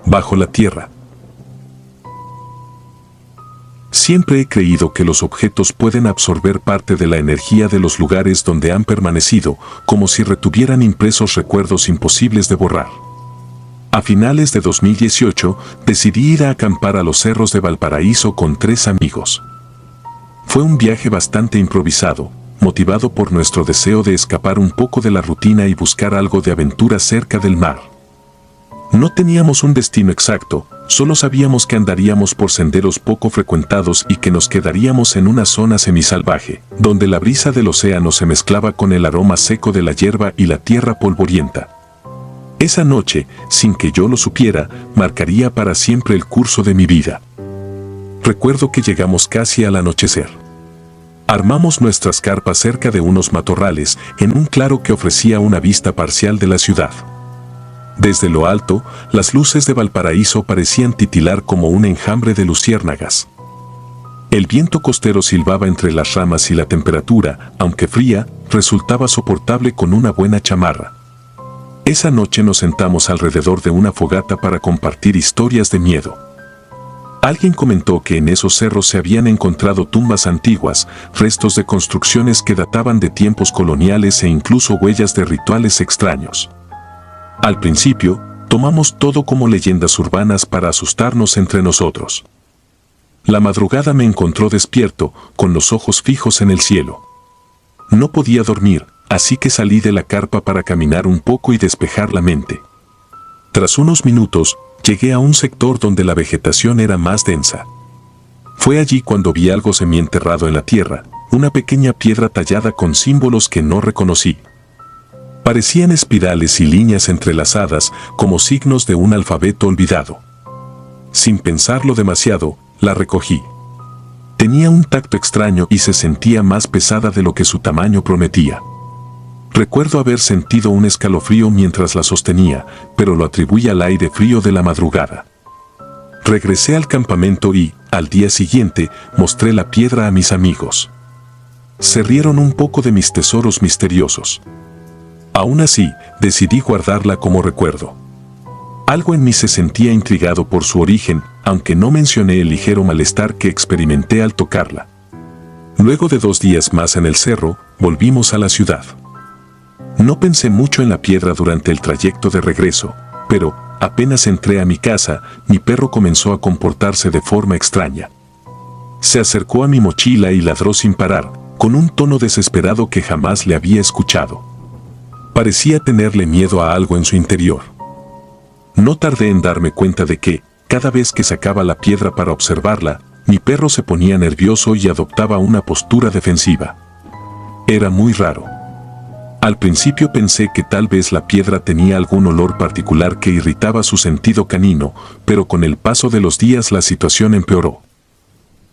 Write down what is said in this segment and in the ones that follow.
bajo la tierra. Siempre he creído que los objetos pueden absorber parte de la energía de los lugares donde han permanecido, como si retuvieran impresos recuerdos imposibles de borrar. A finales de 2018, decidí ir a acampar a los cerros de Valparaíso con 3 amigos. Fue un viaje bastante improvisado, motivado por nuestro deseo de escapar un poco de la rutina y buscar algo de aventura cerca del mar. No teníamos un destino exacto, solo sabíamos que andaríamos por senderos poco frecuentados y que nos quedaríamos en una zona semisalvaje, donde la brisa del océano se mezclaba con el aroma seco de la hierba y la tierra polvorienta. Esa noche, sin que yo lo supiera, marcaría para siempre el curso de mi vida. Recuerdo que llegamos casi al anochecer. Armamos nuestras carpas cerca de unos matorrales, en un claro que ofrecía una vista parcial de la ciudad. Desde lo alto, las luces de Valparaíso parecían titilar como un enjambre de luciérnagas. El viento costero silbaba entre las ramas y la temperatura, aunque fría, resultaba soportable con una buena chamarra. Esa noche nos sentamos alrededor de una fogata para compartir historias de miedo. Alguien comentó que en esos cerros se habían encontrado tumbas antiguas, restos de construcciones que databan de tiempos coloniales e incluso huellas de rituales extraños. Al principio, tomamos todo como leyendas urbanas para asustarnos entre nosotros. La madrugada me encontró despierto, con los ojos fijos en el cielo. No podía dormir, así que salí de la carpa para caminar un poco y despejar la mente. Tras unos minutos, llegué a un sector donde la vegetación era más densa. Fue allí cuando vi algo semienterrado en la tierra, una pequeña piedra tallada con símbolos que no reconocí. Parecían espirales y líneas entrelazadas como signos de un alfabeto olvidado. Sin pensarlo demasiado, la recogí. Tenía un tacto extraño y se sentía más pesada de lo que su tamaño prometía. Recuerdo haber sentido un escalofrío mientras la sostenía, pero lo atribuí al aire frío de la madrugada. Regresé al campamento y, al día siguiente, mostré la piedra a mis amigos. Se rieron un poco de mis tesoros misteriosos. Aún así, decidí guardarla como recuerdo. Algo en mí se sentía intrigado por su origen, aunque no mencioné el ligero malestar que experimenté al tocarla. Luego de 2 días más en el cerro, volvimos a la ciudad. No pensé mucho en la piedra durante el trayecto de regreso, pero, apenas entré a mi casa, mi perro comenzó a comportarse de forma extraña. Se acercó a mi mochila y ladró sin parar, con un tono desesperado que jamás le había escuchado. Parecía tenerle miedo a algo en su interior. No tardé en darme cuenta de que, cada vez que sacaba la piedra para observarla, mi perro se ponía nervioso y adoptaba una postura defensiva. Era muy raro. Al principio pensé que tal vez la piedra tenía algún olor particular que irritaba su sentido canino, pero con el paso de los días la situación empeoró.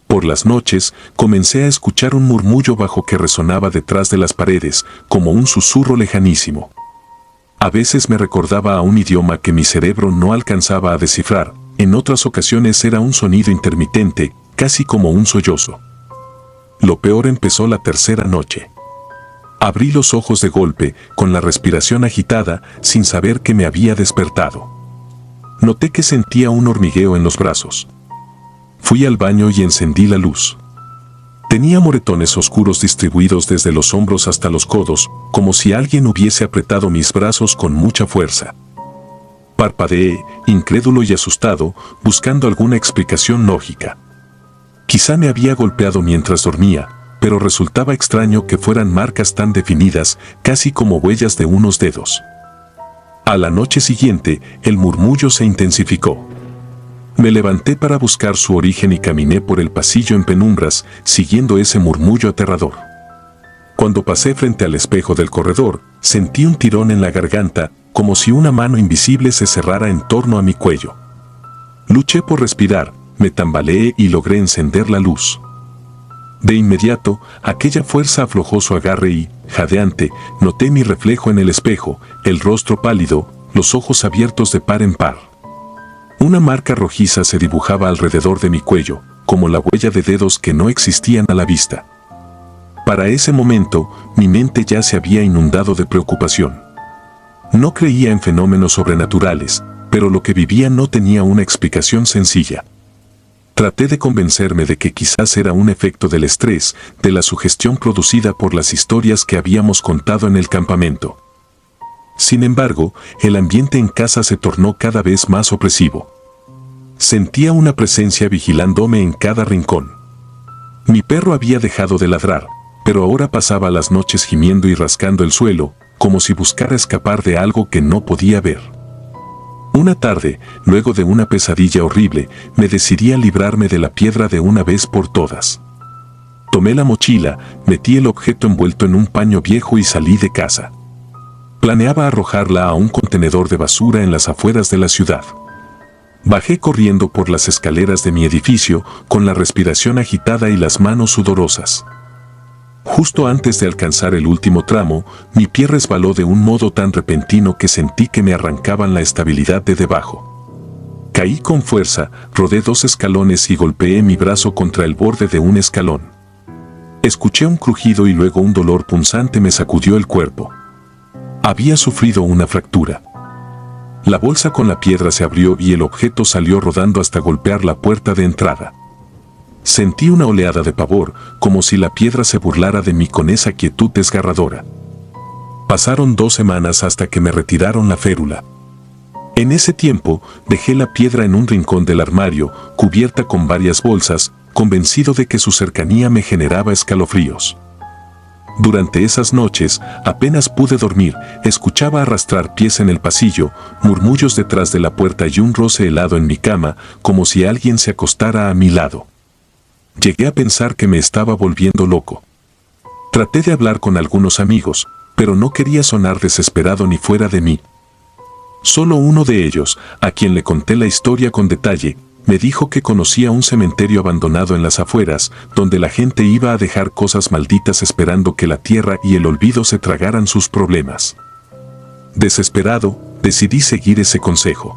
Por las noches, comencé a escuchar un murmullo bajo que resonaba detrás de las paredes, como un susurro lejanísimo. A veces me recordaba a un idioma que mi cerebro no alcanzaba a descifrar, en otras ocasiones era un sonido intermitente, casi como un sollozo. Lo peor empezó la tercera noche. Abrí los ojos de golpe, con la respiración agitada, sin saber que me había despertado. Noté que sentía un hormigueo en los brazos. Fui al baño y encendí la luz. Tenía moretones oscuros distribuidos desde los hombros hasta los codos, como si alguien hubiese apretado mis brazos con mucha fuerza. Parpadeé, incrédulo y asustado, buscando alguna explicación lógica. Quizá me había golpeado mientras dormía, pero resultaba extraño que fueran marcas tan definidas, casi como huellas de unos dedos. A la noche siguiente, el murmullo se intensificó. Me levanté para buscar su origen y caminé por el pasillo en penumbras, siguiendo ese murmullo aterrador. Cuando pasé frente al espejo del corredor, sentí un tirón en la garganta, como si una mano invisible se cerrara en torno a mi cuello. Luché por respirar, me tambaleé y logré encender la luz. De inmediato, aquella fuerza aflojó su agarre y, jadeante, noté mi reflejo en el espejo, el rostro pálido, los ojos abiertos de par en par. Una marca rojiza se dibujaba alrededor de mi cuello, como la huella de dedos que no existían a la vista. Para ese momento, mi mente ya se había inundado de preocupación. No creía en fenómenos sobrenaturales, pero lo que vivía no tenía una explicación sencilla. Traté de convencerme de que quizás era un efecto del estrés, de la sugestión producida por las historias que habíamos contado en el campamento. Sin embargo, el ambiente en casa se tornó cada vez más opresivo. Sentía una presencia vigilándome en cada rincón. Mi perro había dejado de ladrar, pero ahora pasaba las noches gimiendo y rascando el suelo, como si buscara escapar de algo que no podía ver. Una tarde, luego de una pesadilla horrible, me decidí a librarme de la piedra de una vez por todas. Tomé la mochila, metí el objeto envuelto en un paño viejo y salí de casa. Planeaba arrojarla a un contenedor de basura en las afueras de la ciudad. Bajé corriendo por las escaleras de mi edificio, con la respiración agitada y las manos sudorosas. Justo antes de alcanzar el último tramo, mi pie resbaló de un modo tan repentino que sentí que me arrancaban la estabilidad de debajo. Caí con fuerza, rodé 2 escalones y golpeé mi brazo contra el borde de un escalón. Escuché un crujido y luego un dolor punzante me sacudió el cuerpo. Había sufrido una fractura. La bolsa con la piedra se abrió y el objeto salió rodando hasta golpear la puerta de entrada. Sentí una oleada de pavor, como si la piedra se burlara de mí con esa quietud desgarradora. Pasaron 2 semanas hasta que me retiraron la férula. En ese tiempo, dejé la piedra en un rincón del armario, cubierta con varias bolsas, convencido de que su cercanía me generaba escalofríos. Durante esas noches, apenas pude dormir, escuchaba arrastrar pies en el pasillo, murmullos detrás de la puerta y un roce helado en mi cama, como si alguien se acostara a mi lado. Llegué a pensar que me estaba volviendo loco. Traté de hablar con algunos amigos, pero no quería sonar desesperado ni fuera de mí. Solo uno de ellos, a quien le conté la historia con detalle, me dijo que conocía un cementerio abandonado en las afueras, donde la gente iba a dejar cosas malditas esperando que la tierra y el olvido se tragaran sus problemas. Desesperado, decidí seguir ese consejo.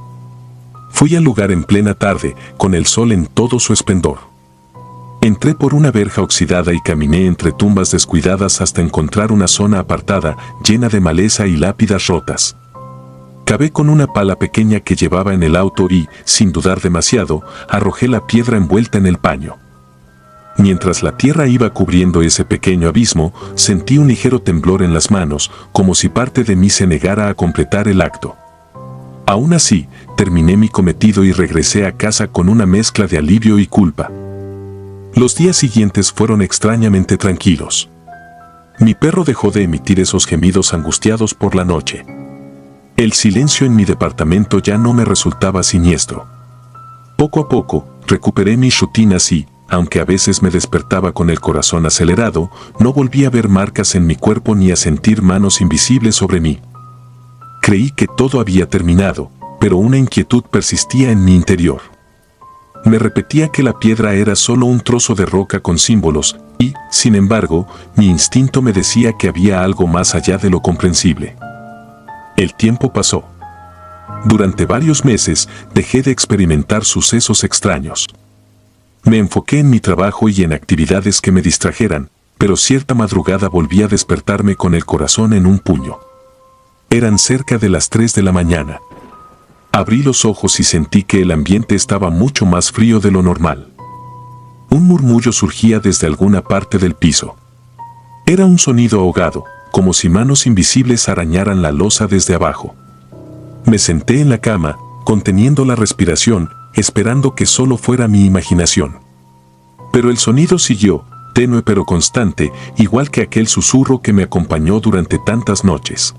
Fui al lugar en plena tarde, con el sol en todo su esplendor. Entré por una verja oxidada y caminé entre tumbas descuidadas hasta encontrar una zona apartada, llena de maleza y lápidas rotas. Cavé con una pala pequeña que llevaba en el auto y, sin dudar demasiado, arrojé la piedra envuelta en el paño. Mientras la tierra iba cubriendo ese pequeño abismo, sentí un ligero temblor en las manos, como si parte de mí se negara a completar el acto. Aún así, terminé mi cometido y regresé a casa con una mezcla de alivio y culpa. Los días siguientes fueron extrañamente tranquilos. Mi perro dejó de emitir esos gemidos angustiados por la noche. El silencio en mi departamento ya no me resultaba siniestro. Poco a poco, recuperé mis rutinas y, aunque a veces me despertaba con el corazón acelerado, no volví a ver marcas en mi cuerpo ni a sentir manos invisibles sobre mí. Creí que todo había terminado, pero una inquietud persistía en mi interior. Me repetía que la piedra era solo un trozo de roca con símbolos, y, sin embargo, mi instinto me decía que había algo más allá de lo comprensible. El tiempo pasó. Durante varios meses dejé de experimentar sucesos extraños. Me enfoqué en mi trabajo y en actividades que me distrajeran, pero cierta madrugada volví a despertarme con el corazón en un puño. Eran cerca de las 3 de la mañana. Abrí los ojos y sentí que el ambiente estaba mucho más frío de lo normal. Un murmullo surgía desde alguna parte del piso. Era un sonido ahogado, como si manos invisibles arañaran la losa desde abajo. Me senté en la cama, conteniendo la respiración, esperando que solo fuera mi imaginación. Pero el sonido siguió, tenue pero constante, igual que aquel susurro que me acompañó durante tantas noches.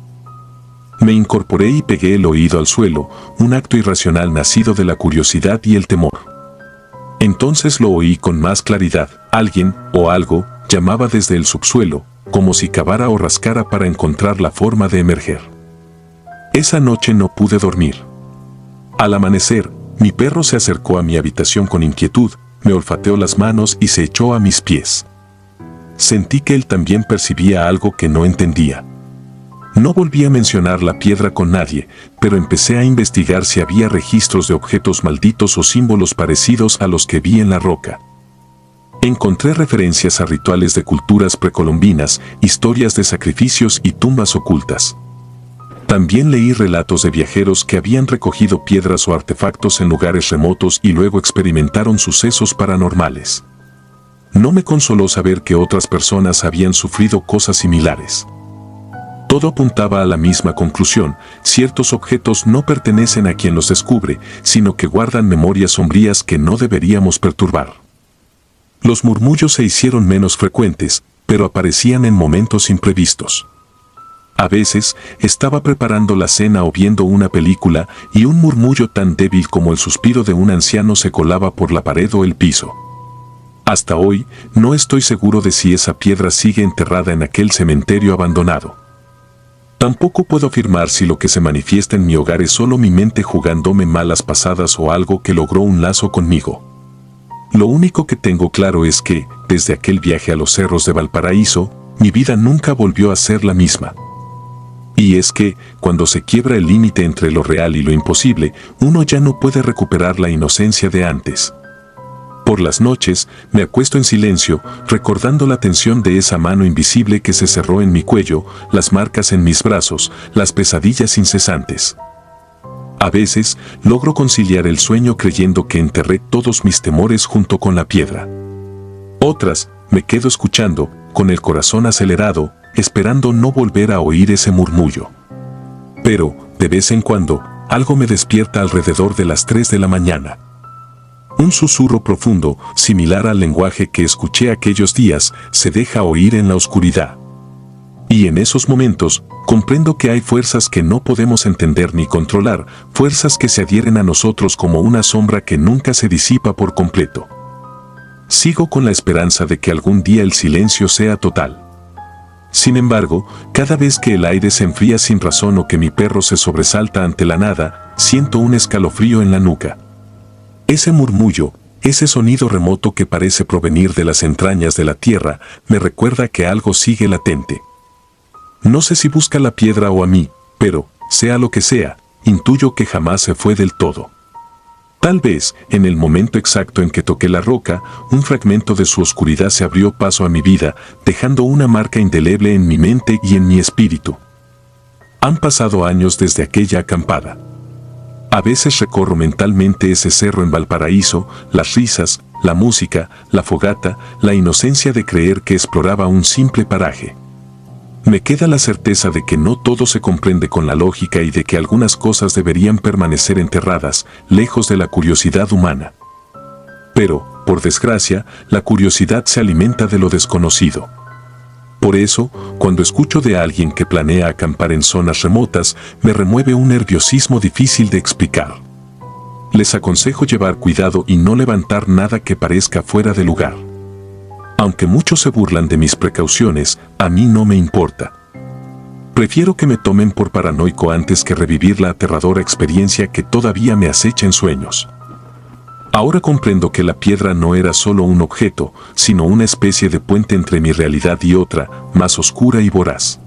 Me incorporé y pegué el oído al suelo, un acto irracional nacido de la curiosidad y el temor. Entonces lo oí con más claridad. Alguien, o algo, llamaba desde el subsuelo, como si cavara o rascara para encontrar la forma de emerger. Esa noche no pude dormir. Al amanecer, mi perro se acercó a mi habitación con inquietud, me olfateó las manos y se echó a mis pies. Sentí que él también percibía algo que no entendía. No volví a mencionar la piedra con nadie, pero empecé a investigar si había registros de objetos malditos o símbolos parecidos a los que vi en la roca. Encontré referencias a rituales de culturas precolombinas, historias de sacrificios y tumbas ocultas. También leí relatos de viajeros que habían recogido piedras o artefactos en lugares remotos y luego experimentaron sucesos paranormales. No me consoló saber que otras personas habían sufrido cosas similares. Todo apuntaba a la misma conclusión: ciertos objetos no pertenecen a quien los descubre, sino que guardan memorias sombrías que no deberíamos perturbar. Los murmullos se hicieron menos frecuentes, pero aparecían en momentos imprevistos. A veces, estaba preparando la cena o viendo una película y un murmullo tan débil como el suspiro de un anciano se colaba por la pared o el piso. Hasta hoy, no estoy seguro de si esa piedra sigue enterrada en aquel cementerio abandonado. Tampoco puedo afirmar si lo que se manifiesta en mi hogar es solo mi mente jugándome malas pasadas o algo que logró un lazo conmigo. Lo único que tengo claro es que, desde aquel viaje a los cerros de Valparaíso, mi vida nunca volvió a ser la misma. Y es que, cuando se quiebra el límite entre lo real y lo imposible, uno ya no puede recuperar la inocencia de antes. Por las noches, me acuesto en silencio, recordando la tensión de esa mano invisible que se cerró en mi cuello, las marcas en mis brazos, las pesadillas incesantes. A veces, logro conciliar el sueño creyendo que enterré todos mis temores junto con la piedra. Otras, me quedo escuchando, con el corazón acelerado, esperando no volver a oír ese murmullo. Pero, de vez en cuando, algo me despierta alrededor de las 3 de la mañana. Un susurro profundo, similar al lenguaje que escuché aquellos días, se deja oír en la oscuridad. Y en esos momentos, comprendo que hay fuerzas que no podemos entender ni controlar, fuerzas que se adhieren a nosotros como una sombra que nunca se disipa por completo. Sigo con la esperanza de que algún día el silencio sea total. Sin embargo, cada vez que el aire se enfría sin razón o que mi perro se sobresalta ante la nada, siento un escalofrío en la nuca. Ese murmullo, ese sonido remoto que parece provenir de las entrañas de la tierra, me recuerda que algo sigue latente. No sé si busca la piedra o a mí, pero, sea lo que sea, intuyo que jamás se fue del todo. Tal vez, en el momento exacto en que toqué la roca, un fragmento de su oscuridad se abrió paso a mi vida, dejando una marca indeleble en mi mente y en mi espíritu. Han pasado años desde aquella acampada. A veces recorro mentalmente ese cerro en Valparaíso, las risas, la música, la fogata, la inocencia de creer que exploraba un simple paraje. Me queda la certeza de que no todo se comprende con la lógica y de que algunas cosas deberían permanecer enterradas, lejos de la curiosidad humana. Pero, por desgracia, la curiosidad se alimenta de lo desconocido. Por eso, cuando escucho de alguien que planea acampar en zonas remotas, me remueve un nerviosismo difícil de explicar. Les aconsejo llevar cuidado y no levantar nada que parezca fuera de lugar. Aunque muchos se burlan de mis precauciones, a mí no me importa. Prefiero que me tomen por paranoico antes que revivir la aterradora experiencia que todavía me acecha en sueños. Ahora comprendo que la piedra no era solo un objeto, sino una especie de puente entre mi realidad y otra, más oscura y voraz.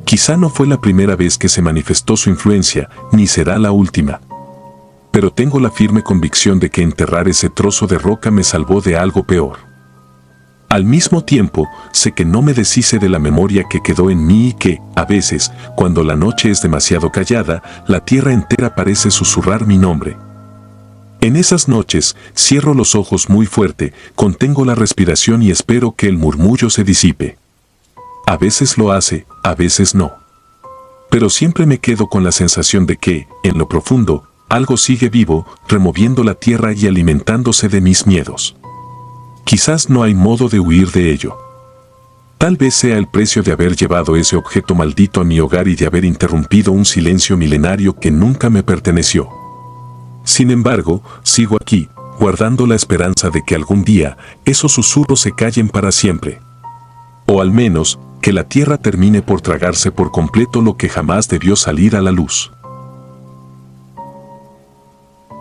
Quizá no fue la primera vez que se manifestó su influencia, ni será la última. Pero tengo la firme convicción de que enterrar ese trozo de roca me salvó de algo peor. Al mismo tiempo, sé que no me deshice de la memoria que quedó en mí y que, a veces, cuando la noche es demasiado callada, la tierra entera parece susurrar mi nombre. En esas noches, cierro los ojos muy fuerte, contengo la respiración y espero que el murmullo se disipe. A veces lo hace, a veces no. Pero siempre me quedo con la sensación de que, en lo profundo, algo sigue vivo, removiendo la tierra y alimentándose de mis miedos. Quizás no hay modo de huir de ello. Tal vez sea el precio de haber llevado ese objeto maldito a mi hogar y de haber interrumpido un silencio milenario que nunca me perteneció. Sin embargo, sigo aquí, guardando la esperanza de que algún día esos susurros se callen para siempre. O al menos, que la tierra termine por tragarse por completo lo que jamás debió salir a la luz.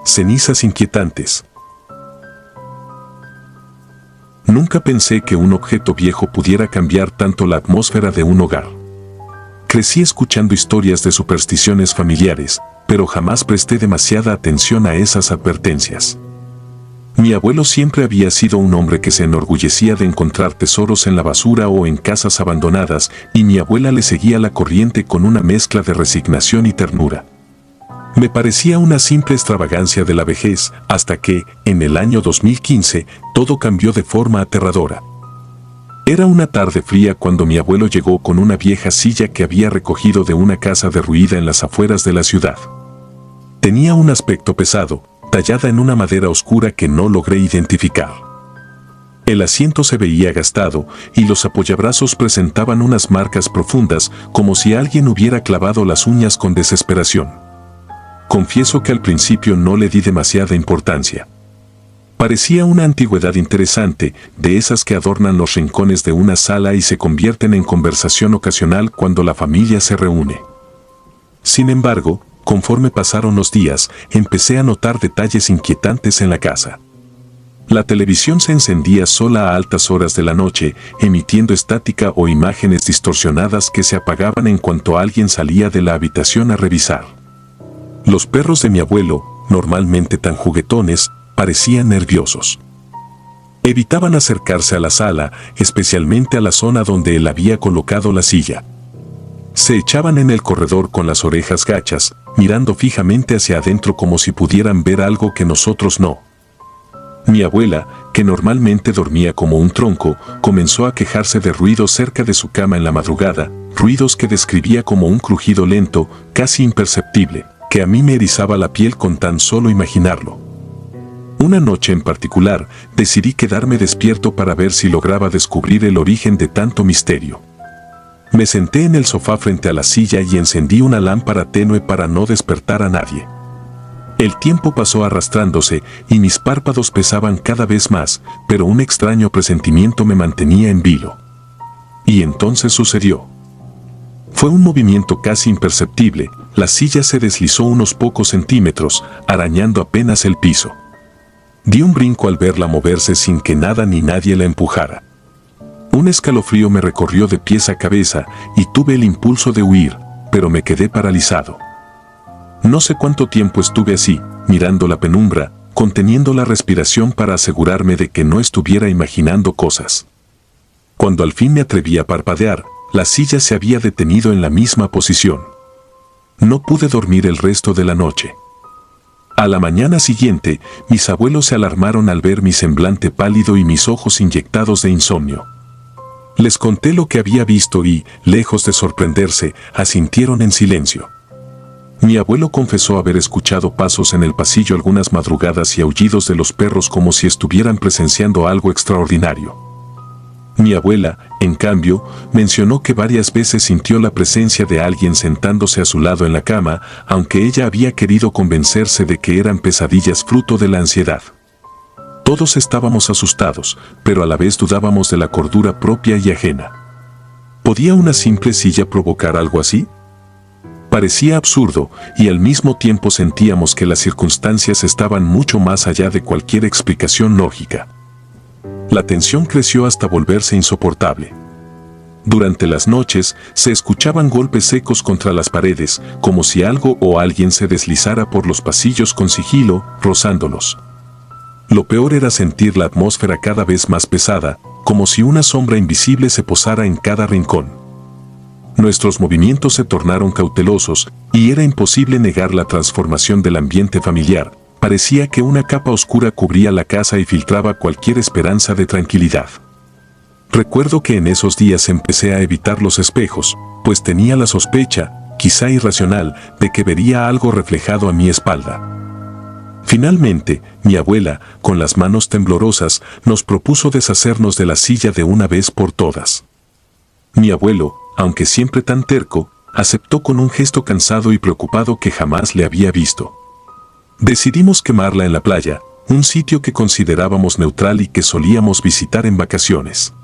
Cenizas inquietantes. Nunca pensé que un objeto viejo pudiera cambiar tanto la atmósfera de un hogar. Crecí escuchando historias de supersticiones familiares, pero jamás presté demasiada atención a esas advertencias. Mi abuelo siempre había sido un hombre que se enorgullecía de encontrar tesoros en la basura o en casas abandonadas, y mi abuela le seguía la corriente con una mezcla de resignación y ternura. Me parecía una simple extravagancia de la vejez, hasta que, en el año 2015, todo cambió de forma aterradora. Era una tarde fría cuando mi abuelo llegó con una vieja silla que había recogido de una casa derruida en las afueras de la ciudad. Tenía un aspecto pesado, tallada en una madera oscura que no logré identificar. El asiento se veía gastado y los apoyabrazos presentaban unas marcas profundas como si alguien hubiera clavado las uñas con desesperación. Confieso que al principio no le di demasiada importancia. Parecía una antigüedad interesante, de esas que adornan los rincones de una sala y se convierten en conversación ocasional cuando la familia se reúne. Sin embargo, conforme pasaron los días, empecé a notar detalles inquietantes en la casa. La televisión se encendía sola a altas horas de la noche, emitiendo estática o imágenes distorsionadas que se apagaban en cuanto alguien salía de la habitación a revisar. Los perros de mi abuelo, normalmente tan juguetones, parecían nerviosos. Evitaban acercarse a la sala, especialmente a la zona donde él había colocado la silla. Se echaban en el corredor con las orejas gachas, mirando fijamente hacia adentro como si pudieran ver algo que nosotros no. Mi abuela, que normalmente dormía como un tronco, comenzó a quejarse de ruidos cerca de su cama en la madrugada, ruidos que describía como un crujido lento, casi imperceptible, que a mí me erizaba la piel con tan solo imaginarlo. Una noche en particular, decidí quedarme despierto para ver si lograba descubrir el origen de tanto misterio. Me senté en el sofá frente a la silla y encendí una lámpara tenue para no despertar a nadie. El tiempo pasó arrastrándose y mis párpados pesaban cada vez más, pero un extraño presentimiento me mantenía en vilo. Y entonces sucedió. Fue un movimiento casi imperceptible, la silla se deslizó unos pocos centímetros, arañando apenas el piso. Di un brinco al verla moverse sin que nada ni nadie la empujara. Un escalofrío me recorrió de pies a cabeza y tuve el impulso de huir, pero me quedé paralizado. No sé cuánto tiempo estuve así, mirando la penumbra, conteniendo la respiración para asegurarme de que no estuviera imaginando cosas. Cuando al fin me atreví a parpadear, la silla se había detenido en la misma posición. No pude dormir el resto de la noche. A la mañana siguiente, mis abuelos se alarmaron al ver mi semblante pálido y mis ojos inyectados de insomnio. Les conté lo que había visto y, lejos de sorprenderse, asintieron en silencio. Mi abuelo confesó haber escuchado pasos en el pasillo algunas madrugadas y aullidos de los perros como si estuvieran presenciando algo extraordinario. Mi abuela, en cambio, mencionó que varias veces sintió la presencia de alguien sentándose a su lado en la cama, aunque ella había querido convencerse de que eran pesadillas fruto de la ansiedad. Todos estábamos asustados, pero a la vez dudábamos de la cordura propia y ajena. ¿Podía una simple silla provocar algo así? Parecía absurdo, y al mismo tiempo sentíamos que las circunstancias estaban mucho más allá de cualquier explicación lógica. La tensión creció hasta volverse insoportable. Durante las noches, se escuchaban golpes secos contra las paredes, como si algo o alguien se deslizara por los pasillos con sigilo, rozándolos. Lo peor era sentir la atmósfera cada vez más pesada, como si una sombra invisible se posara en cada rincón. Nuestros movimientos se tornaron cautelosos, y era imposible negar la transformación del ambiente familiar. Parecía que una capa oscura cubría la casa y filtraba cualquier esperanza de tranquilidad. Recuerdo que en esos días empecé a evitar los espejos, pues tenía la sospecha, quizá irracional, de que vería algo reflejado a mi espalda. Finalmente, mi abuela, con las manos temblorosas, nos propuso deshacernos de la silla de una vez por todas. Mi abuelo, aunque siempre tan terco, aceptó con un gesto cansado y preocupado que jamás le había visto. Decidimos quemarla en la playa, un sitio que considerábamos neutral y que solíamos visitar en vacaciones.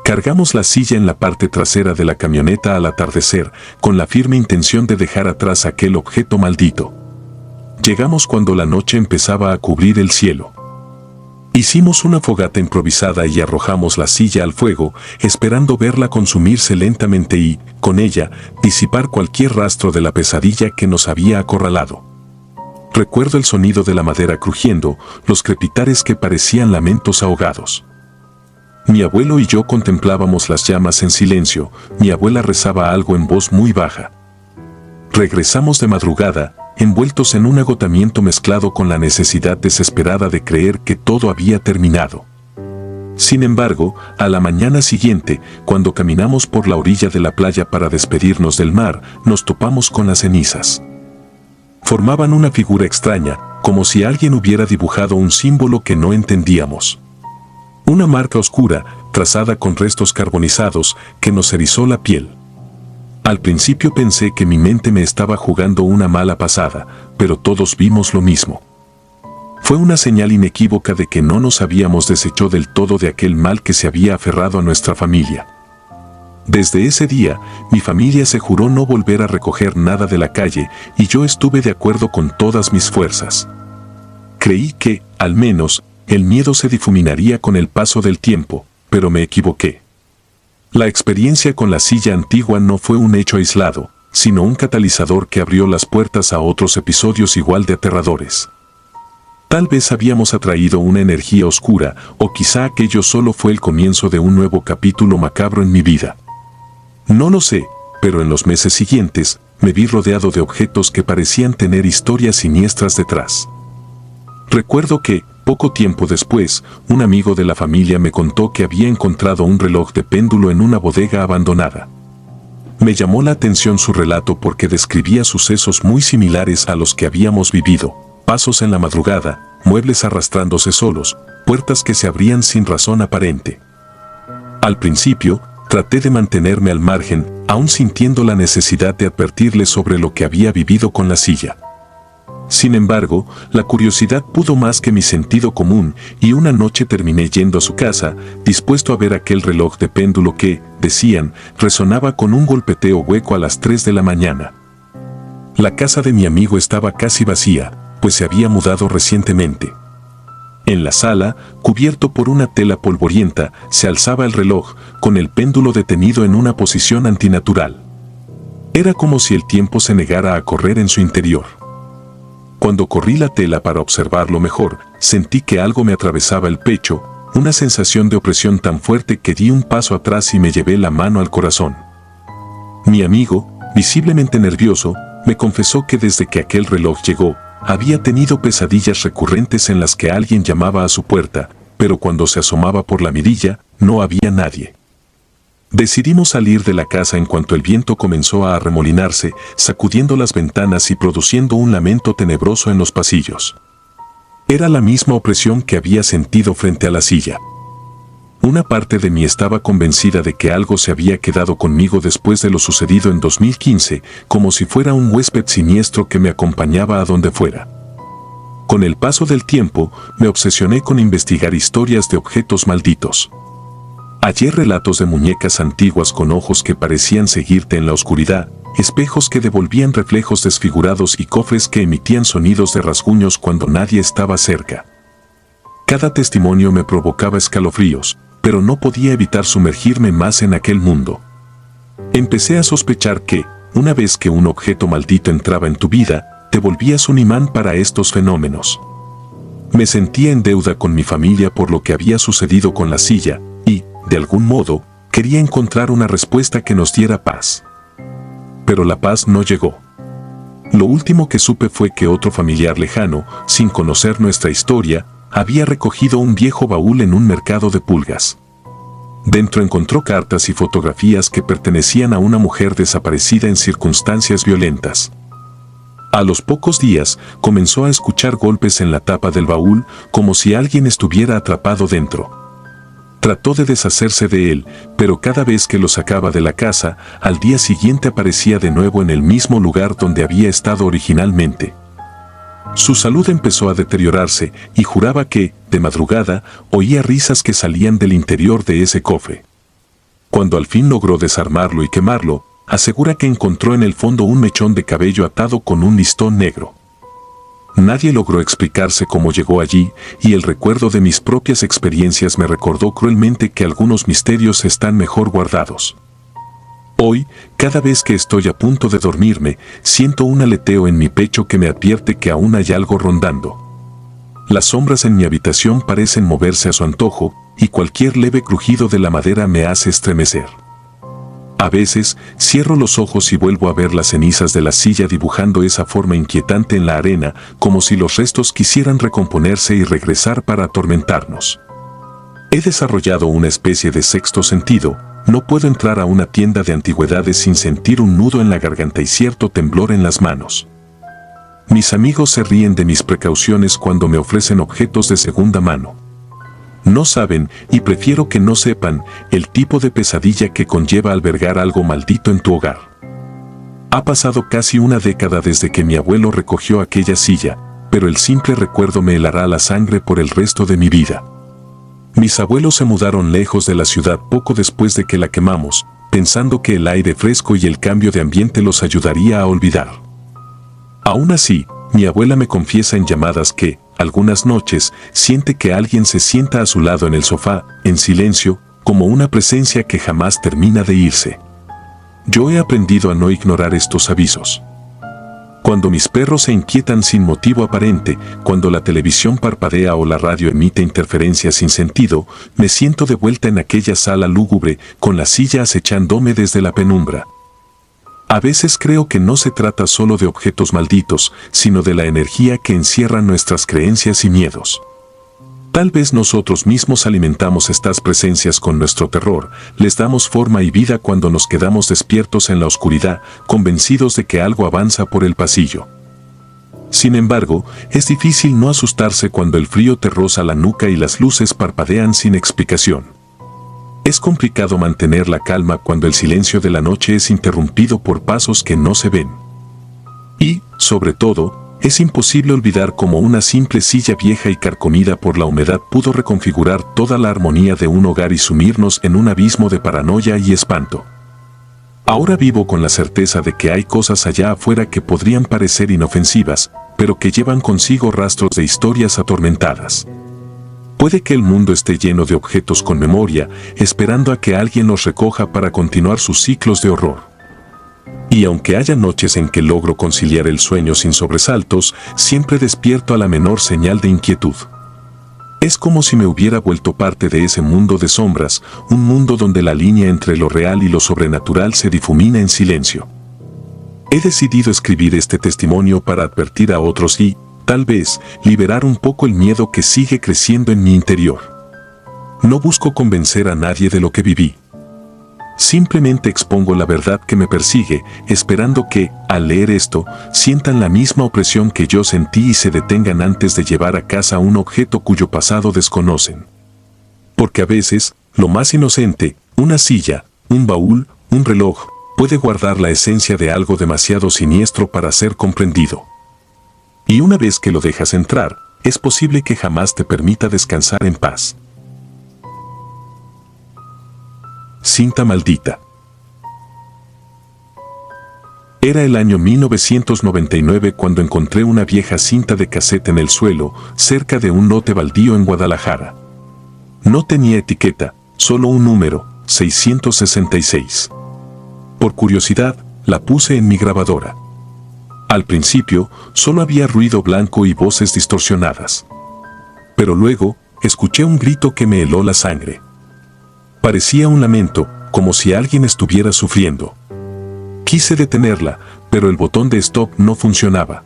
Cargamos la silla en la parte trasera de la camioneta al atardecer, con la firme intención de dejar atrás aquel objeto maldito. Llegamos cuando la noche empezaba a cubrir el cielo. Hicimos una fogata improvisada y arrojamos la silla al fuego, esperando verla consumirse lentamente y, con ella, disipar cualquier rastro de la pesadilla que nos había acorralado. Recuerdo el sonido de la madera crujiendo, los crepitares que parecían lamentos ahogados. Mi abuelo y yo contemplábamos las llamas en silencio, mi abuela rezaba algo en voz muy baja. Regresamos de madrugada, envueltos en un agotamiento mezclado con la necesidad desesperada de creer que todo había terminado. Sin embargo, a la mañana siguiente, cuando caminamos por la orilla de la playa para despedirnos del mar, nos topamos con las cenizas. Formaban una figura extraña, como si alguien hubiera dibujado un símbolo que no entendíamos. Una marca oscura, trazada con restos carbonizados, que nos erizó la piel. Al principio pensé que mi mente me estaba jugando una mala pasada, pero todos vimos lo mismo. Fue una señal inequívoca de que no nos habíamos deshecho del todo de aquel mal que se había aferrado a nuestra familia. Desde ese día, mi familia se juró no volver a recoger nada de la calle y yo estuve de acuerdo con todas mis fuerzas. Creí que, al menos, el miedo se difuminaría con el paso del tiempo, pero me equivoqué. La experiencia con la silla antigua no fue un hecho aislado, sino un catalizador que abrió las puertas a otros episodios igual de aterradores. Tal vez habíamos atraído una energía oscura, o quizá aquello solo fue el comienzo de un nuevo capítulo macabro en mi vida. No lo sé, pero en los meses siguientes, me vi rodeado de objetos que parecían tener historias siniestras detrás. Recuerdo que, poco tiempo después, un amigo de la familia me contó que había encontrado un reloj de péndulo en una bodega abandonada. Me llamó la atención su relato porque describía sucesos muy similares a los que habíamos vivido: pasos en la madrugada, muebles arrastrándose solos, puertas que se abrían sin razón aparente. Al principio, traté de mantenerme al margen, aún sintiendo la necesidad de advertirle sobre lo que había vivido con la silla. Sin embargo, la curiosidad pudo más que mi sentido común y una noche terminé yendo a su casa, dispuesto a ver aquel reloj de péndulo que, decían, resonaba con un golpeteo hueco a las 3 de la mañana. La casa de mi amigo estaba casi vacía, pues se había mudado recientemente. En la sala, cubierto por una tela polvorienta, se alzaba el reloj, con el péndulo detenido en una posición antinatural. Era como si el tiempo se negara a correr en su interior. Cuando corrí la tela para observarlo mejor, sentí que algo me atravesaba el pecho, una sensación de opresión tan fuerte que di un paso atrás y me llevé la mano al corazón. Mi amigo, visiblemente nervioso, me confesó que desde que aquel reloj llegó, había tenido pesadillas recurrentes en las que alguien llamaba a su puerta, pero cuando se asomaba por la mirilla, no había nadie. Decidimos salir de la casa en cuanto el viento comenzó a arremolinarse, sacudiendo las ventanas y produciendo un lamento tenebroso en los pasillos. Era la misma opresión que había sentido frente a la silla. Una parte de mí estaba convencida de que algo se había quedado conmigo después de lo sucedido en 2015, como si fuera un huésped siniestro que me acompañaba a donde fuera. Con el paso del tiempo, me obsesioné con investigar historias de objetos malditos. Hallé relatos de muñecas antiguas con ojos que parecían seguirte en la oscuridad, espejos que devolvían reflejos desfigurados y cofres que emitían sonidos de rasguños cuando nadie estaba cerca. Cada testimonio me provocaba escalofríos, pero no podía evitar sumergirme más en aquel mundo. Empecé a sospechar que, una vez que un objeto maldito entraba en tu vida, te volvías un imán para estos fenómenos. Me sentía en deuda con mi familia por lo que había sucedido con la silla, y, de algún modo, quería encontrar una respuesta que nos diera paz. Pero la paz no llegó. Lo último que supe fue que otro familiar lejano, sin conocer nuestra historia, había recogido un viejo baúl en un mercado de pulgas. Dentro encontró cartas y fotografías que pertenecían a una mujer desaparecida en circunstancias violentas. A los pocos días, comenzó a escuchar golpes en la tapa del baúl, como si alguien estuviera atrapado dentro. Trató de deshacerse de él, pero cada vez que lo sacaba de la casa, al día siguiente aparecía de nuevo en el mismo lugar donde había estado originalmente. Su salud empezó a deteriorarse y juraba que, de madrugada, oía risas que salían del interior de ese cofre. Cuando al fin logró desarmarlo y quemarlo, asegura que encontró en el fondo un mechón de cabello atado con un listón negro. Nadie logró explicarse cómo llegó allí, y el recuerdo de mis propias experiencias me recordó cruelmente que algunos misterios están mejor guardados. Hoy, cada vez que estoy a punto de dormirme, siento un aleteo en mi pecho que me advierte que aún hay algo rondando. Las sombras en mi habitación parecen moverse a su antojo, y cualquier leve crujido de la madera me hace estremecer. A veces, cierro los ojos y vuelvo a ver las cenizas de la silla dibujando esa forma inquietante en la arena, como si los restos quisieran recomponerse y regresar para atormentarnos. He desarrollado una especie de sexto sentido. No puedo entrar a una tienda de antigüedades sin sentir un nudo en la garganta y cierto temblor en las manos. Mis amigos se ríen de mis precauciones cuando me ofrecen objetos de segunda mano. No saben, y prefiero que no sepan, el tipo de pesadilla que conlleva albergar algo maldito en tu hogar. Ha pasado casi una década desde que mi abuelo recogió aquella silla, pero el simple recuerdo me helará la sangre por el resto de mi vida. Mis abuelos se mudaron lejos de la ciudad poco después de que la quemamos, pensando que el aire fresco y el cambio de ambiente los ayudaría a olvidar. Aún así, mi abuela me confiesa en llamadas que, algunas noches, siente que alguien se sienta a su lado en el sofá, en silencio, como una presencia que jamás termina de irse. Yo he aprendido a no ignorar estos avisos. Cuando mis perros se inquietan sin motivo aparente, cuando la televisión parpadea o la radio emite interferencias sin sentido, me siento de vuelta en aquella sala lúgubre, con la silla acechándome desde la penumbra. A veces creo que no se trata solo de objetos malditos, sino de la energía que encierran nuestras creencias y miedos. Tal vez nosotros mismos alimentamos estas presencias con nuestro terror, les damos forma y vida cuando nos quedamos despiertos en la oscuridad, convencidos de que algo avanza por el pasillo. Sin embargo, es difícil no asustarse cuando el frío te roza la nuca y las luces parpadean sin explicación. Es complicado mantener la calma cuando el silencio de la noche es interrumpido por pasos que no se ven. Y, sobre todo, es imposible olvidar cómo una simple silla vieja y carcomida por la humedad pudo reconfigurar toda la armonía de un hogar y sumirnos en un abismo de paranoia y espanto. Ahora vivo con la certeza de que hay cosas allá afuera que podrían parecer inofensivas, pero que llevan consigo rastros de historias atormentadas. Puede que el mundo esté lleno de objetos con memoria, esperando a que alguien los recoja para continuar sus ciclos de horror. Y aunque haya noches en que logro conciliar el sueño sin sobresaltos, siempre despierto a la menor señal de inquietud. Es como si me hubiera vuelto parte de ese mundo de sombras, un mundo donde la línea entre lo real y lo sobrenatural se difumina en silencio. He decidido escribir este testimonio para advertir a otros y, tal vez, liberar un poco el miedo que sigue creciendo en mi interior. No busco convencer a nadie de lo que viví. Simplemente expongo la verdad que me persigue, esperando que, al leer esto, sientan la misma opresión que yo sentí y se detengan antes de llevar a casa un objeto cuyo pasado desconocen. Porque a veces, lo más inocente, una silla, un baúl, un reloj, puede guardar la esencia de algo demasiado siniestro para ser comprendido. Y una vez que lo dejas entrar, es posible que jamás te permita descansar en paz. Cinta maldita. Era el año 1999 cuando encontré una vieja cinta de casete en el suelo, cerca de un lote baldío en Guadalajara. No tenía etiqueta, solo un número, 666. Por curiosidad, la puse en mi grabadora. Al principio, solo había ruido blanco y voces distorsionadas. Pero luego, escuché un grito que me heló la sangre. Parecía un lamento, como si alguien estuviera sufriendo. Quise detenerla, pero el botón de stop no funcionaba.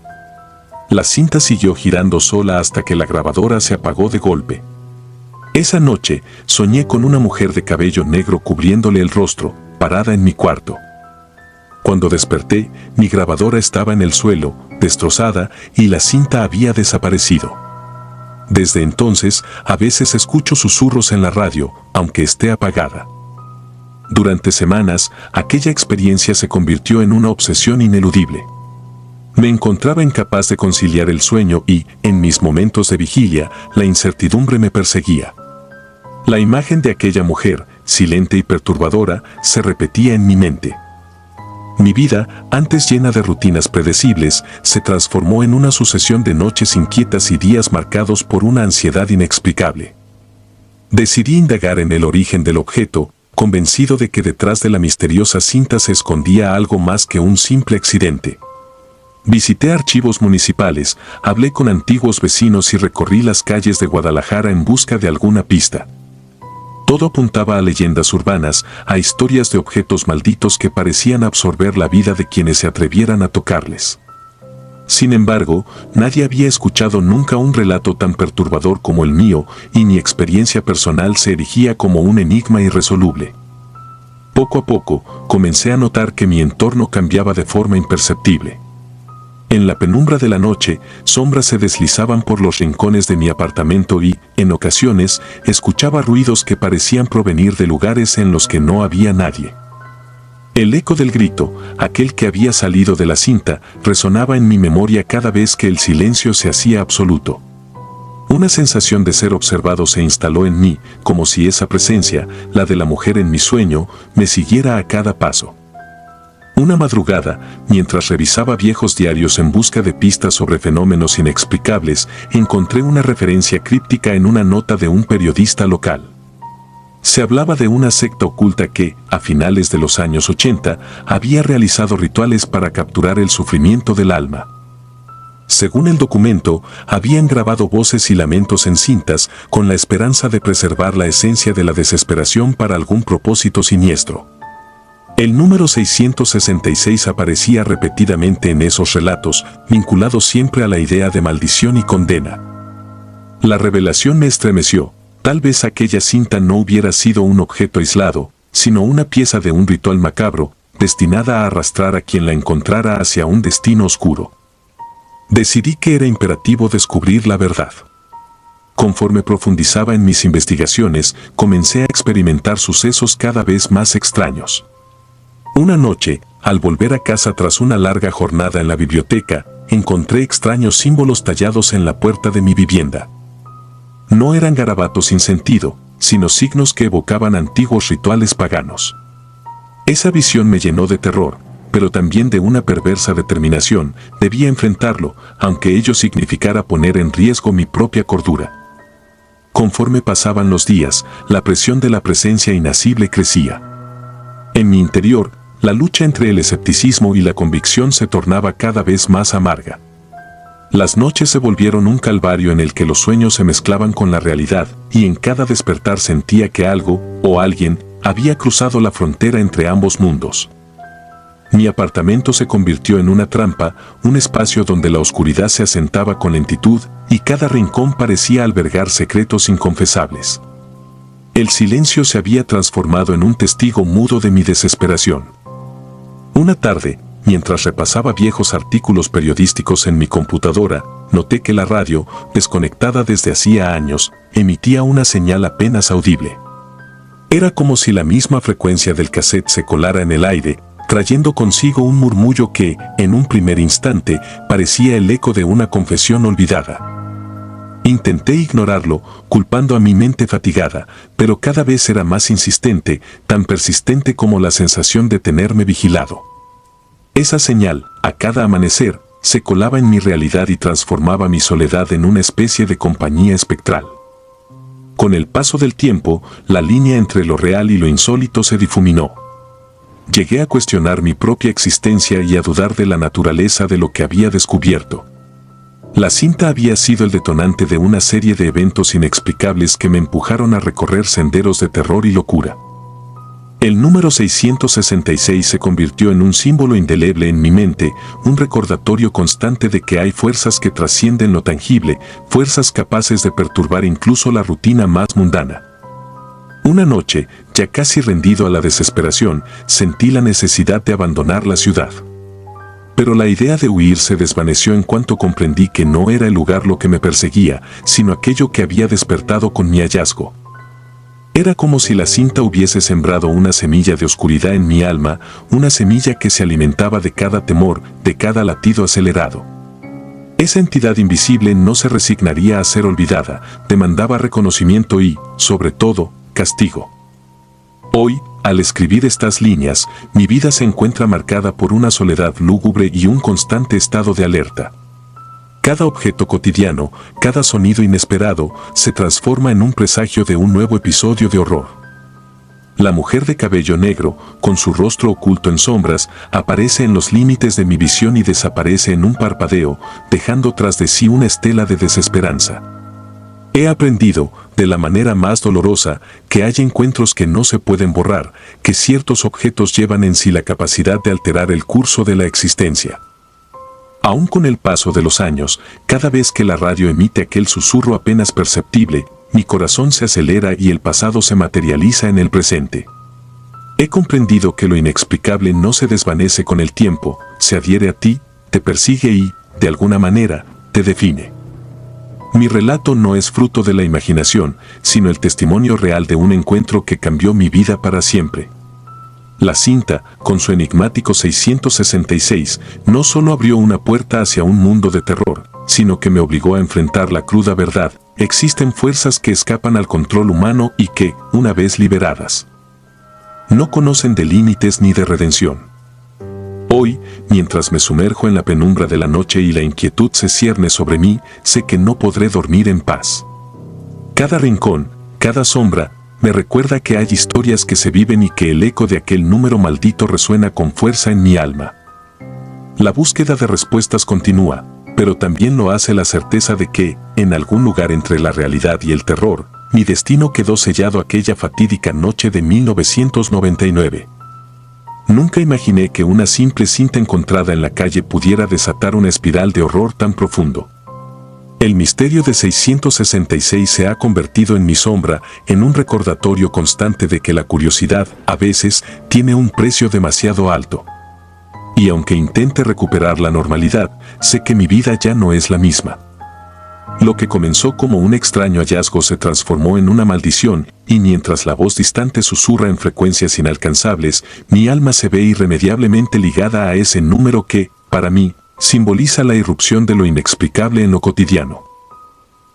La cinta siguió girando sola hasta que la grabadora se apagó de golpe. Esa noche, soñé con una mujer de cabello negro cubriéndole el rostro, parada en mi cuarto. Cuando desperté, mi grabadora estaba en el suelo, destrozada, y la cinta había desaparecido. Desde entonces, a veces escucho susurros en la radio, aunque esté apagada. Durante semanas, aquella experiencia se convirtió en una obsesión ineludible. Me encontraba incapaz de conciliar el sueño y, en mis momentos de vigilia, la incertidumbre me perseguía. La imagen de aquella mujer, silente y perturbadora, se repetía en mi mente. Mi vida, antes llena de rutinas predecibles, se transformó en una sucesión de noches inquietas y días marcados por una ansiedad inexplicable. Decidí indagar en el origen del objeto, convencido de que detrás de la misteriosa cinta se escondía algo más que un simple accidente. Visité archivos municipales, hablé con antiguos vecinos y recorrí las calles de Guadalajara en busca de alguna pista. Todo apuntaba a leyendas urbanas, a historias de objetos malditos que parecían absorber la vida de quienes se atrevieran a tocarles. Sin embargo, nadie había escuchado nunca un relato tan perturbador como el mío, y mi experiencia personal se erigía como un enigma irresoluble. Poco a poco, comencé a notar que mi entorno cambiaba de forma imperceptible. En la penumbra de la noche, sombras se deslizaban por los rincones de mi apartamento y, en ocasiones, escuchaba ruidos que parecían provenir de lugares en los que no había nadie. El eco del grito, aquel que había salido de la cinta, resonaba en mi memoria cada vez que el silencio se hacía absoluto. Una sensación de ser observado se instaló en mí, como si esa presencia, la de la mujer en mi sueño, me siguiera a cada paso. Una madrugada, mientras revisaba viejos diarios en busca de pistas sobre fenómenos inexplicables, encontré una referencia críptica en una nota de un periodista local. Se hablaba de una secta oculta que, a finales de los años 80, había realizado rituales para capturar el sufrimiento del alma. Según el documento, habían grabado voces y lamentos en cintas con la esperanza de preservar la esencia de la desesperación para algún propósito siniestro. El número 666 aparecía repetidamente en esos relatos, vinculado siempre a la idea de maldición y condena. La revelación me estremeció. Tal vez aquella cinta no hubiera sido un objeto aislado, sino una pieza de un ritual macabro, destinada a arrastrar a quien la encontrara hacia un destino oscuro. Decidí que era imperativo descubrir la verdad. Conforme profundizaba en mis investigaciones, comencé a experimentar sucesos cada vez más extraños. Una noche, al volver a casa tras una larga jornada en la biblioteca, encontré extraños símbolos tallados en la puerta de mi vivienda. No eran garabatos sin sentido, sino signos que evocaban antiguos rituales paganos. Esa visión me llenó de terror, pero también de una perversa determinación. Debía enfrentarlo, aunque ello significara poner en riesgo mi propia cordura. Conforme pasaban los días, la presión de la presencia inacible crecía. En mi interior, la lucha entre el escepticismo y la convicción se tornaba cada vez más amarga. Las noches se volvieron un calvario en el que los sueños se mezclaban con la realidad, y en cada despertar sentía que algo, o alguien, había cruzado la frontera entre ambos mundos. Mi apartamento se convirtió en una trampa, un espacio donde la oscuridad se asentaba con lentitud, y cada rincón parecía albergar secretos inconfesables. El silencio se había transformado en un testigo mudo de mi desesperación. Una tarde, mientras repasaba viejos artículos periodísticos en mi computadora, noté que la radio, desconectada desde hacía años, emitía una señal apenas audible. Era como si la misma frecuencia del cassette se colara en el aire, trayendo consigo un murmullo que, en un primer instante, parecía el eco de una confesión olvidada. Intenté ignorarlo, culpando a mi mente fatigada, pero cada vez era más insistente, tan persistente como la sensación de tenerme vigilado. Esa señal, a cada amanecer, se colaba en mi realidad y transformaba mi soledad en una especie de compañía espectral. Con el paso del tiempo, la línea entre lo real y lo insólito se difuminó. Llegué a cuestionar mi propia existencia y a dudar de la naturaleza de lo que había descubierto. La cinta había sido el detonante de una serie de eventos inexplicables que me empujaron a recorrer senderos de terror y locura. El número 666 se convirtió en un símbolo indeleble en mi mente, un recordatorio constante de que hay fuerzas que trascienden lo tangible, fuerzas capaces de perturbar incluso la rutina más mundana. Una noche, ya casi rendido a la desesperación, sentí la necesidad de abandonar la ciudad. Pero la idea de huir se desvaneció en cuanto comprendí que no era el lugar lo que me perseguía, sino aquello que había despertado con mi hallazgo. Era como si la cinta hubiese sembrado una semilla de oscuridad en mi alma, una semilla que se alimentaba de cada temor, de cada latido acelerado. Esa entidad invisible no se resignaría a ser olvidada, demandaba reconocimiento y, sobre todo, castigo. Hoy, al escribir estas líneas, mi vida se encuentra marcada por una soledad lúgubre y un constante estado de alerta. Cada objeto cotidiano, cada sonido inesperado, se transforma en un presagio de un nuevo episodio de horror. La mujer de cabello negro, con su rostro oculto en sombras, aparece en los límites de mi visión y desaparece en un parpadeo, dejando tras de sí una estela de desesperanza. He aprendido, de la manera más dolorosa, que hay encuentros que no se pueden borrar, que ciertos objetos llevan en sí la capacidad de alterar el curso de la existencia. Aún con el paso de los años, cada vez que la radio emite aquel susurro apenas perceptible, mi corazón se acelera y el pasado se materializa en el presente. He comprendido que lo inexplicable no se desvanece con el tiempo, se adhiere a ti, te persigue y, de alguna manera, te define. Mi relato no es fruto de la imaginación, sino el testimonio real de un encuentro que cambió mi vida para siempre. La cinta, con su enigmático 666, no solo abrió una puerta hacia un mundo de terror, sino que me obligó a enfrentar la cruda verdad. Existen fuerzas que escapan al control humano y que, una vez liberadas, no conocen de límites ni de redención. Hoy, mientras me sumerjo en la penumbra de la noche y la inquietud se cierne sobre mí, sé que no podré dormir en paz. Cada rincón, cada sombra, me recuerda que hay historias que se viven y que el eco de aquel número maldito resuena con fuerza en mi alma. La búsqueda de respuestas continúa, pero también lo hace la certeza de que, en algún lugar entre la realidad y el terror, mi destino quedó sellado aquella fatídica noche de 1999. Nunca imaginé que una simple cinta encontrada en la calle pudiera desatar una espiral de horror tan profundo. El misterio de 666 se ha convertido en mi sombra, en un recordatorio constante de que la curiosidad, a veces, tiene un precio demasiado alto. Y aunque intente recuperar la normalidad, sé que mi vida ya no es la misma. Lo que comenzó como un extraño hallazgo se transformó en una maldición, y mientras la voz distante susurra en frecuencias inalcanzables, mi alma se ve irremediablemente ligada a ese número que, para mí, simboliza la irrupción de lo inexplicable en lo cotidiano.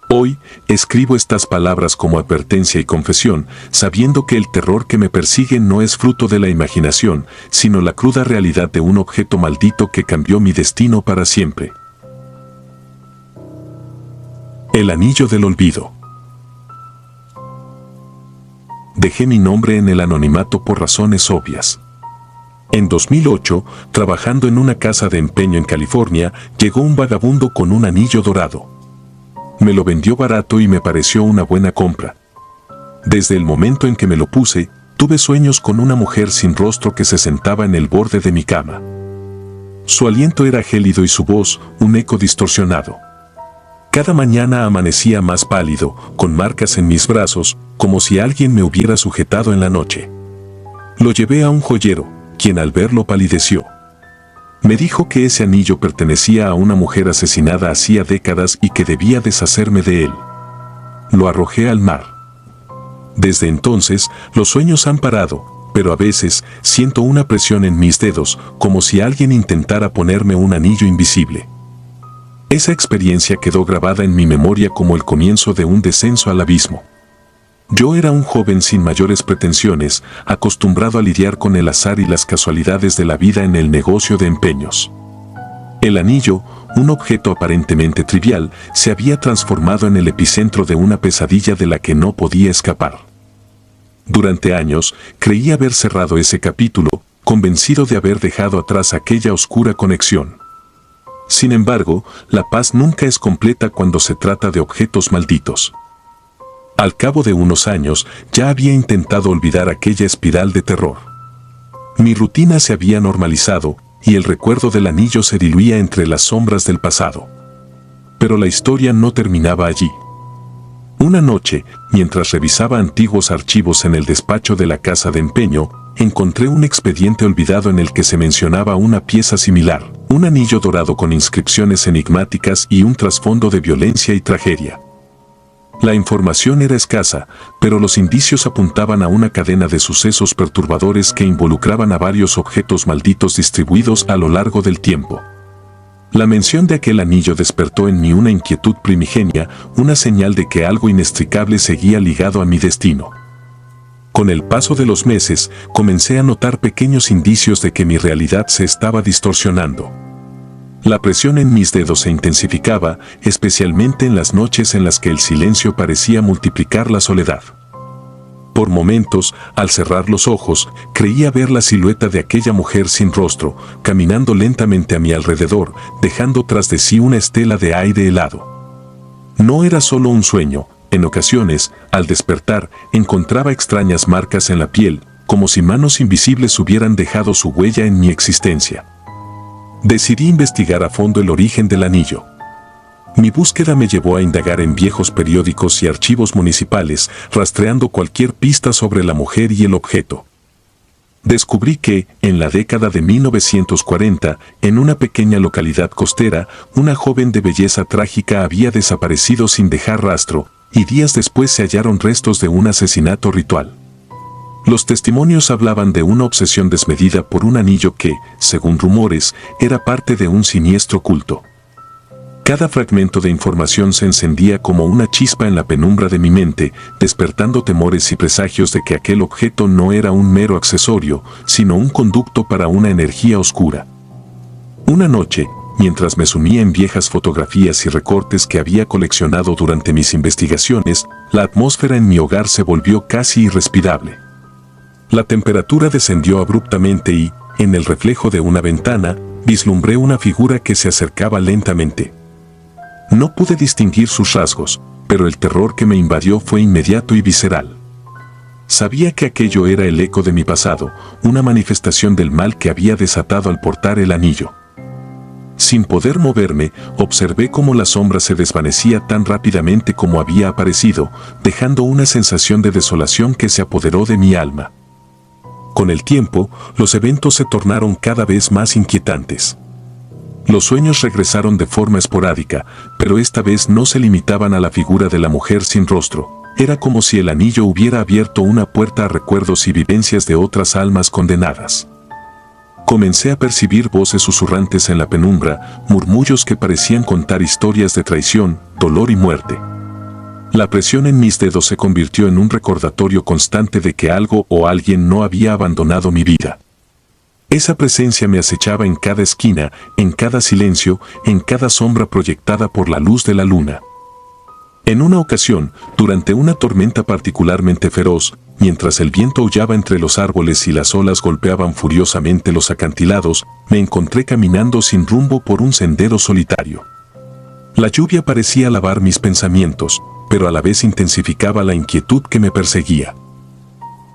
Hoy, escribo estas palabras como advertencia y confesión, sabiendo que el terror que me persigue no es fruto de la imaginación, sino la cruda realidad de un objeto maldito que cambió mi destino para siempre. El anillo del olvido. Dejé mi nombre en el anonimato por razones obvias. En 2008, trabajando en una casa de empeño en California, llegó un vagabundo con un anillo dorado. Me lo vendió barato y me pareció una buena compra. Desde el momento en que me lo puse, tuve sueños con una mujer sin rostro que se sentaba en el borde de mi cama. Su aliento era gélido y su voz, un eco distorsionado. Cada mañana amanecía más pálido, con marcas en mis brazos, como si alguien me hubiera sujetado en la noche. Lo llevé a un joyero, quien al verlo palideció. Me dijo que ese anillo pertenecía a una mujer asesinada hacía décadas y que debía deshacerme de él. Lo arrojé al mar. Desde entonces, los sueños han parado, pero a veces siento una presión en mis dedos, como si alguien intentara ponerme un anillo invisible. Esa experiencia quedó grabada en mi memoria como el comienzo de un descenso al abismo. Yo era un joven sin mayores pretensiones, acostumbrado a lidiar con el azar y las casualidades de la vida en el negocio de empeños. El anillo, un objeto aparentemente trivial, se había transformado en el epicentro de una pesadilla de la que no podía escapar. Durante años, creí haber cerrado ese capítulo, convencido de haber dejado atrás aquella oscura conexión. Sin embargo, la paz nunca es completa cuando se trata de objetos malditos. Al cabo de unos años, ya había intentado olvidar aquella espiral de terror. Mi rutina se había normalizado, y el recuerdo del anillo se diluía entre las sombras del pasado. Pero la historia no terminaba allí. Una noche, mientras revisaba antiguos archivos en el despacho de la casa de empeño, encontré un expediente olvidado en el que se mencionaba una pieza similar, un anillo dorado con inscripciones enigmáticas y un trasfondo de violencia y tragedia. La información era escasa, pero los indicios apuntaban a una cadena de sucesos perturbadores que involucraban a varios objetos malditos distribuidos a lo largo del tiempo. La mención de aquel anillo despertó en mí una inquietud primigenia, una señal de que algo inextricable seguía ligado a mi destino. Con el paso de los meses, comencé a notar pequeños indicios de que mi realidad se estaba distorsionando. La presión en mis dedos se intensificaba, especialmente en las noches en las que el silencio parecía multiplicar la soledad. Por momentos, al cerrar los ojos, creía ver la silueta de aquella mujer sin rostro, caminando lentamente a mi alrededor, dejando tras de sí una estela de aire helado. No era solo un sueño. En ocasiones, al despertar, encontraba extrañas marcas en la piel, como si manos invisibles hubieran dejado su huella en mi existencia. Decidí investigar a fondo el origen del anillo. Mi búsqueda me llevó a indagar en viejos periódicos y archivos municipales, rastreando cualquier pista sobre la mujer y el objeto. Descubrí que, en la década de 1940, en una pequeña localidad costera, una joven de belleza trágica había desaparecido sin dejar rastro, y días después se hallaron restos de un asesinato ritual. Los testimonios hablaban de una obsesión desmedida por un anillo que, según rumores, era parte de un siniestro culto. Cada fragmento de información se encendía como una chispa en la penumbra de mi mente, despertando temores y presagios de que aquel objeto no era un mero accesorio, sino un conducto para una energía oscura. Una noche, mientras me sumía en viejas fotografías y recortes que había coleccionado durante mis investigaciones, la atmósfera en mi hogar se volvió casi irrespirable. La temperatura descendió abruptamente y, en el reflejo de una ventana, vislumbré una figura que se acercaba lentamente. No pude distinguir sus rasgos, pero el terror que me invadió fue inmediato y visceral. Sabía que aquello era el eco de mi pasado, una manifestación del mal que había desatado al portar el anillo. Sin poder moverme, observé cómo la sombra se desvanecía tan rápidamente como había aparecido, dejando una sensación de desolación que se apoderó de mi alma. Con el tiempo, los eventos se tornaron cada vez más inquietantes. Los sueños regresaron de forma esporádica, pero esta vez no se limitaban a la figura de la mujer sin rostro. Era como si el anillo hubiera abierto una puerta a recuerdos y vivencias de otras almas condenadas. Comencé a percibir voces susurrantes en la penumbra, murmullos que parecían contar historias de traición, dolor y muerte. La presión en mis dedos se convirtió en un recordatorio constante de que algo o alguien no había abandonado mi vida. Esa presencia me acechaba en cada esquina, en cada silencio, en cada sombra proyectada por la luz de la luna. En una ocasión, durante una tormenta particularmente feroz, mientras el viento aullaba entre los árboles y las olas golpeaban furiosamente los acantilados, me encontré caminando sin rumbo por un sendero solitario. La lluvia parecía lavar mis pensamientos, pero a la vez intensificaba la inquietud que me perseguía.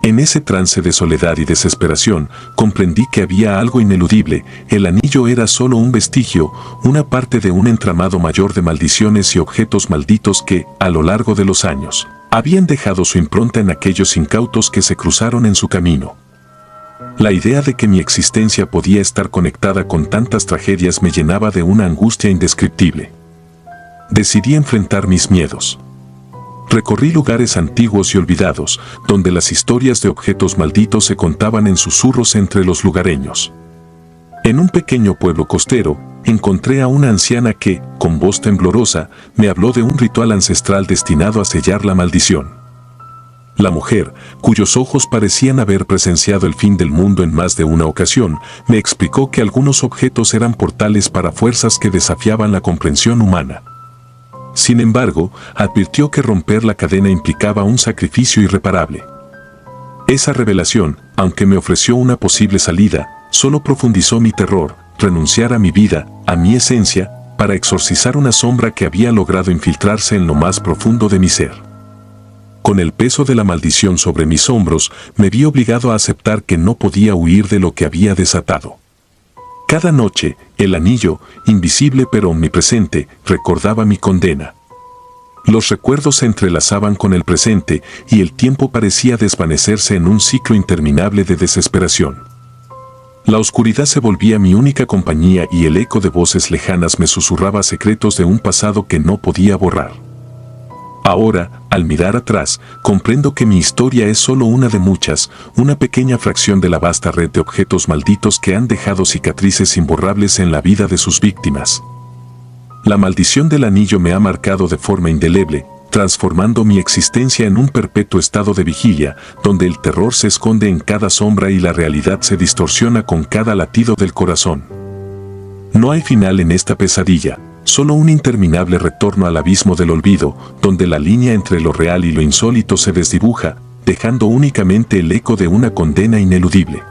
En ese trance de soledad y desesperación, comprendí que había algo ineludible. El anillo era solo un vestigio, una parte de un entramado mayor de maldiciones y objetos malditos que, a lo largo de los años, habían dejado su impronta en aquellos incautos que se cruzaron en su camino. La idea de que mi existencia podía estar conectada con tantas tragedias me llenaba de una angustia indescriptible. Decidí enfrentar mis miedos. Recorrí lugares antiguos y olvidados, donde las historias de objetos malditos se contaban en susurros entre los lugareños. En un pequeño pueblo costero, encontré a una anciana que, con voz temblorosa, me habló de un ritual ancestral destinado a sellar la maldición. La mujer, cuyos ojos parecían haber presenciado el fin del mundo en más de una ocasión, me explicó que algunos objetos eran portales para fuerzas que desafiaban la comprensión humana. Sin embargo, advirtió que romper la cadena implicaba un sacrificio irreparable. Esa revelación, aunque me ofreció una posible salida, solo profundizó mi terror, renunciar a mi vida, a mi esencia, para exorcizar una sombra que había logrado infiltrarse en lo más profundo de mi ser. Con el peso de la maldición sobre mis hombros, me vi obligado a aceptar que no podía huir de lo que había desatado. Cada noche, el anillo, invisible pero omnipresente, recordaba mi condena. Los recuerdos se entrelazaban con el presente y el tiempo parecía desvanecerse en un ciclo interminable de desesperación. La oscuridad se volvía mi única compañía y el eco de voces lejanas me susurraba secretos de un pasado que no podía borrar. Ahora, al mirar atrás, comprendo que mi historia es solo una de muchas, una pequeña fracción de la vasta red de objetos malditos que han dejado cicatrices imborrables en la vida de sus víctimas. La maldición del anillo me ha marcado de forma indeleble, transformando mi existencia en un perpetuo estado de vigilia, donde el terror se esconde en cada sombra y la realidad se distorsiona con cada latido del corazón. No hay final en esta pesadilla. Solo un interminable retorno al abismo del olvido, donde la línea entre lo real y lo insólito se desdibuja, dejando únicamente el eco de una condena ineludible.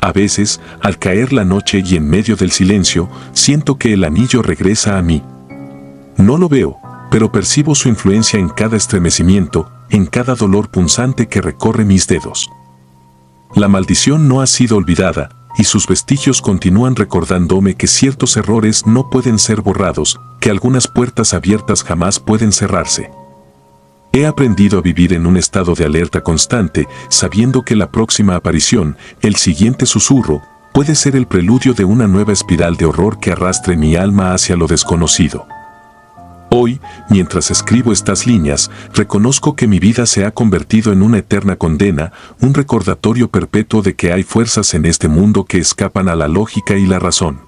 A veces, al caer la noche y en medio del silencio, siento que el anillo regresa a mí. No lo veo, pero percibo su influencia en cada estremecimiento, en cada dolor punzante que recorre mis dedos. La maldición no ha sido olvidada, y sus vestigios continúan recordándome que ciertos errores no pueden ser borrados, que algunas puertas abiertas jamás pueden cerrarse. He aprendido a vivir en un estado de alerta constante, sabiendo que la próxima aparición, el siguiente susurro, puede ser el preludio de una nueva espiral de horror que arrastre mi alma hacia lo desconocido. Hoy, mientras escribo estas líneas, reconozco que mi vida se ha convertido en una eterna condena, un recordatorio perpetuo de que hay fuerzas en este mundo que escapan a la lógica y la razón.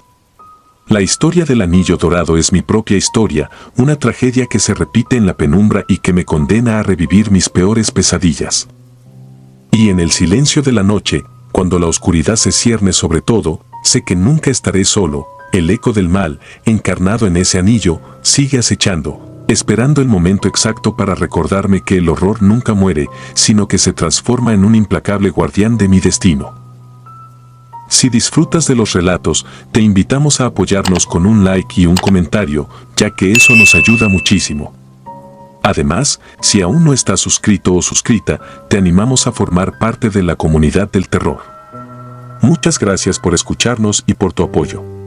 La historia del anillo dorado es mi propia historia, una tragedia que se repite en la penumbra y que me condena a revivir mis peores pesadillas. Y en el silencio de la noche, cuando la oscuridad se cierne sobre todo, sé que nunca estaré solo. El eco del mal, encarnado en ese anillo, sigue acechando, esperando el momento exacto para recordarme que el horror nunca muere, sino que se transforma en un implacable guardián de mi destino. Si disfrutas de los relatos, te invitamos a apoyarnos con un like y un comentario, ya que eso nos ayuda muchísimo. Además, si aún no estás suscrito o suscrita, te animamos a formar parte de la comunidad del terror. Muchas gracias por escucharnos y por tu apoyo.